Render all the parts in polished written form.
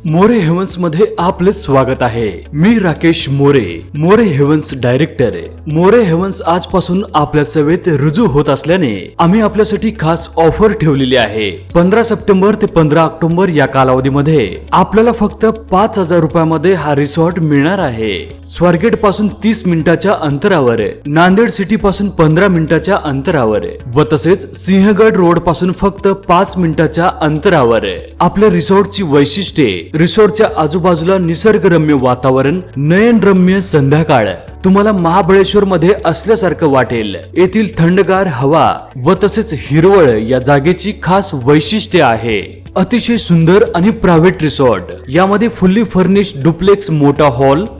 More havens मध्ये आपले स्वागत आहे। मी Rakesh More, More Heavens director. More Heavens आजपासून आपल्या सेवेत रुजू होत असल्याने आम्ही आपल्यासाठी खास ऑफर ठेवलेली आहे। 15 सप्टेंबर ते 15 ऑक्टोबर या कालावधीमध्ये आपल्याला फक्त 5,000 रुपयामध्ये हा रिसॉर्ट मिळणार आहे। स्वारगेट पासून 30 मिनिटाच्या अंतरावर, नांदेड सिटी पासून 15 मिनिटाच्या अंतरावर व तसेच सिंहगड रोड पासून फक्त 5 मिनिटाच्या अंतरावर। आपल्या रिसॉर्टची वैशिष्ट्ये: रिसॉर्टच्या आजूबाजूला निसर्गरम्य वातावरण, नयनरम्य संध्याकाळ तुम्हाला महाबळेश्वर मध्ये असल्यासारखं वाटेल। येथील थंडगार हवा व तसेच हिरवळ या जागेची खास वैशिष्ट्य आहे। अतिशय सुंदर आणि प्रायव्हेट रिसॉर्ट, यामध्ये फुल्ली फर्निश्ड डुप्लेक्स मोठा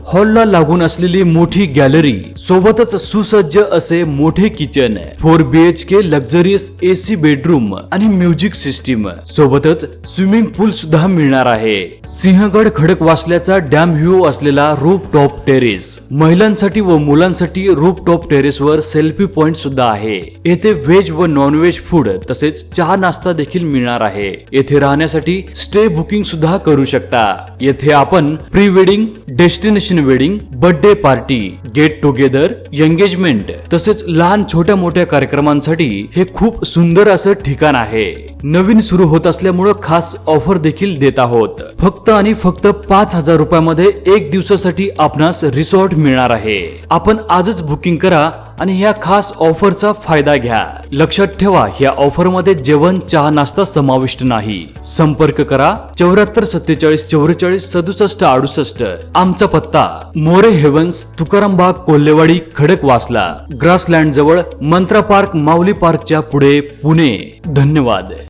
हॉलला लागून असलेली मोठी गॅलरी, सोबतच सुसज्ज असे मोठे kitchen, 4 BHK luxurious AC bedroom आणि म्युझिक सिस्टीम, सोबतच स्विमिंग पूल सुद्धा मिळणार आहे। सिंहगड खडकवासल्याचा डॅम व्ह्यू असलेला रूफ टॉप टेरेस, महिलांसाठी व मुलांसाठी रूफ टॉप टेरेस वर सेल्फी पॉइंट सुद्धा आहे। येथे व्हेज व नॉन व्हेज फूड तसेच चहा नाश्ता देखील मिळणार आहे। येथे राहण्यासाठी स्टे बुकिंग सुद्धा करू शकता। येथे आपण pre wedding, destination wedding, birthday party, get together, engagement तसेच लहान छोट्या मोठ्या कार्यक्रमांसाठी हे खूप सुंदर असं ठिकाण आहे। नवीन सुरू होत असल्यामुळे खास ऑफर देखील देत आहोत। फक्त आणि फक्त 5,000 रुपयामध्ये एक दिवसासाठी आपणास रिसॉर्ट मिळणार आहे। आपण आजच बुकिंग करा आणि या खास ऑफरचा फायदा घ्या। लक्षात ठेवा, या ऑफर मध्ये जेवण, चहा, नाश्ता समाविष्ट नाही। संपर्क करा 74 47 44 67 68। आमचा पत्ता: मोरे हेवन्स, तुकाराम बाग, कोल्हेवाडी, खडकवासला, ग्रासलँड जवळ, मंत्रा पार्क, माऊली पार्कच्या पुढे, पुणे। धन्यवाद।